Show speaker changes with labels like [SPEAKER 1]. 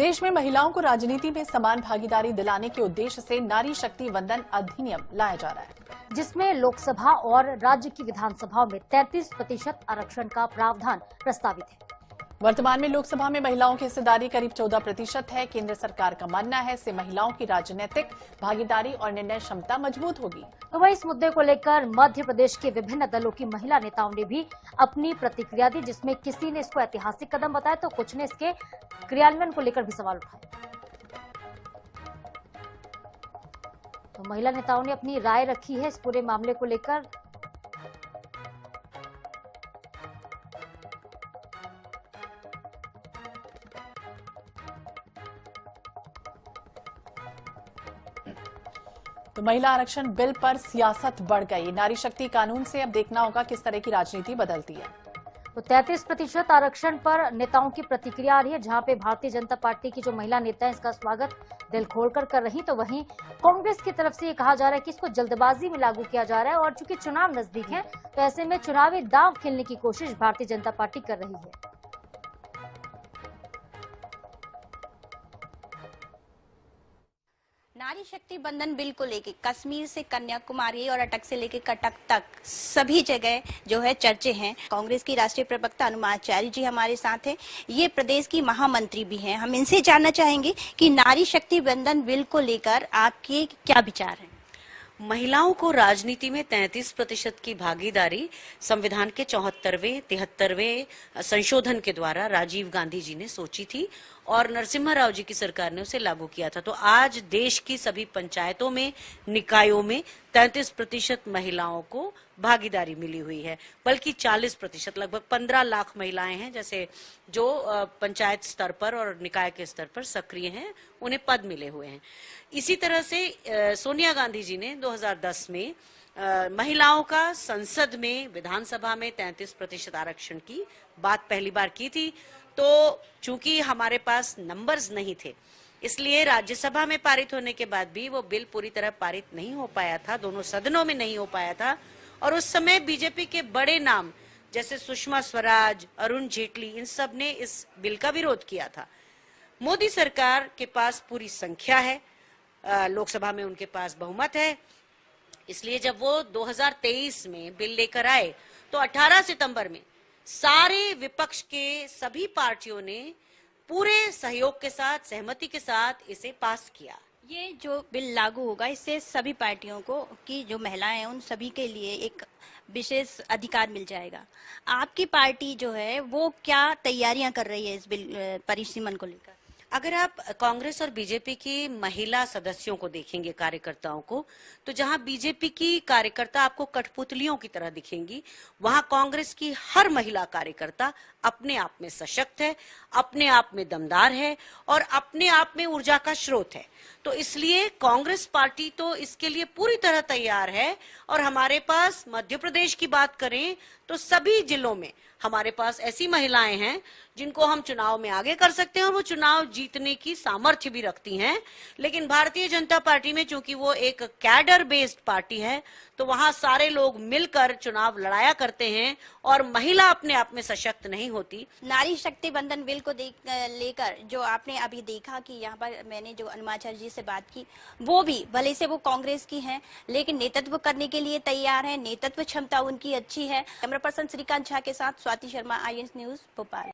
[SPEAKER 1] देश में महिलाओं को राजनीति में समान भागीदारी दिलाने के उद्देश्य से नारी शक्ति वंदन अधिनियम लाया जा रहा है,
[SPEAKER 2] जिसमें लोकसभा और राज्य की विधानसभाओं में 33% आरक्षण का प्रावधान प्रस्तावित है।
[SPEAKER 1] वर्तमान में लोकसभा में महिलाओं की हिस्सेदारी करीब 14% है। केंद्र सरकार का मानना है इससे महिलाओं की राजनीतिक भागीदारी और निर्णय क्षमता मजबूत होगी।
[SPEAKER 2] तो वहीं इस मुद्दे को लेकर मध्य प्रदेश के विभिन्न दलों की महिला नेताओं ने भी अपनी प्रतिक्रिया दी, जिसमें किसी ने इसको ऐतिहासिक कदम बताया तो कुछ ने इसके क्रियान्वयन को लेकर भी सवाल उठाए। तो महिला नेताओं ने अपनी राय रखी है इस पूरे मामले को लेकर।
[SPEAKER 1] तो महिला आरक्षण बिल पर सियासत बढ़ गई। नारी शक्ति कानून से अब देखना होगा किस तरह की राजनीति बदलती है।
[SPEAKER 2] तो 33% आरक्षण पर नेताओं की प्रतिक्रिया आ रही है, जहां पे भारतीय जनता पार्टी की जो महिला नेता है इसका स्वागत दिल खोलकर कर रही, तो वहीं कांग्रेस की तरफ से ये कहा जा रहा है कि इसको जल्दबाजी में लागू किया जा रहा है और चूंकि चुनाव नजदीक है तो ऐसे में चुनावी दांव खेलने की कोशिश भारतीय जनता पार्टी कर रही है।
[SPEAKER 3] नारी शक्ति बंधन बिल को लेके कश्मीर से कन्याकुमारी और अटक से लेके कटक तक सभी जगह जो है चर्चे हैं। कांग्रेस की राष्ट्रीय प्रवक्ता अनुमाचार्य जी हमारे साथ हैं, ये प्रदेश की महामंत्री भी हैं। हम इनसे जानना चाहेंगे कि नारी शक्ति बंधन बिल को लेकर आपके क्या विचार हैं।
[SPEAKER 4] महिलाओं को राजनीति में 33% की भागीदारी संविधान के 73वें संशोधन के द्वारा राजीव गांधी जी ने सोची थी और नरसिम्हा राव जी की सरकार ने उसे लागू किया था। तो आज देश की सभी पंचायतों में, निकायों में 33% महिलाओं को भागीदारी मिली हुई है, बल्कि 40%, लगभग 15 लाख महिलाएं हैं जैसे जो पंचायत स्तर पर और निकाय के स्तर पर सक्रिय हैं, उन्हें पद मिले हुए हैं। इसी तरह से सोनिया गांधी जी ने 2010 में महिलाओं का संसद में, विधानसभा में 33% आरक्षण की बात पहली बार की थी। तो चूंकि हमारे पास नंबर्स नहीं थे, इसलिए राज्यसभा में पारित होने के बाद भी वो बिल पूरी तरह पारित नहीं हो पाया था, दोनों सदनों में नहीं हो पाया था। और उस समय बीजेपी के बड़े नाम जैसे सुषमा स्वराज, अरुण जेटली, इन सब ने इस बिल का विरोध किया था। मोदी सरकार के पास पूरी संख्या है, लोकसभा में उनके पास बहुमत है, इसलिए जब वो 2023 में बिल लेकर आए तो 18 सितंबर में सारे विपक्ष के सभी पार्टियों ने पूरे सहयोग के साथ, सहमति के साथ इसे पास किया।
[SPEAKER 3] ये जो बिल लागू होगा इससे सभी पार्टियों को की जो महिलाएं हैं उन सभी के लिए एक विशेष अधिकार मिल जाएगा। आपकी पार्टी जो है वो क्या तैयारियां कर रही है इस बिल परिसीमन को लेकर?
[SPEAKER 4] अगर आप कांग्रेस और बीजेपी की महिला सदस्यों को देखेंगे, कार्यकर्ताओं को, तो जहां बीजेपी की कार्यकर्ता आपको कठपुतलियों की तरह दिखेंगी, वहां कांग्रेस की हर महिला कार्यकर्ता अपने आप में सशक्त है, अपने आप में दमदार है और अपने आप में ऊर्जा का स्रोत है। तो इसलिए कांग्रेस पार्टी तो इसके लिए पूरी तरह तैयार है। और हमारे पास मध्य प्रदेश की बात करें तो सभी जिलों में हमारे पास ऐसी महिलाएं हैं जिनको हम चुनाव में आगे कर सकते हैं और वो चुनाव जीतने की सामर्थ्य भी रखती हैं। लेकिन भारतीय जनता पार्टी में चूंकि वो एक कैडर बेस्ड पार्टी है तो वहां सारे लोग मिलकर चुनाव लड़ाया करते हैं और महिला अपने आप में सशक्त नहीं होती।
[SPEAKER 3] नारी शक्ति बंधन बिल को लेकर जो आपने अभी देखा कि यहाँ पर मैंने जो अनुमाचार्य जी से बात की, वो भी भले से वो कांग्रेस की हैं लेकिन नेतृत्व करने के लिए तैयार है, नेतृत्व क्षमता उनकी अच्छी है। कैमरा पर्सन श्रीकांत झा के साथ स्वाति शर्मा, IANS न्यूज, भोपाल।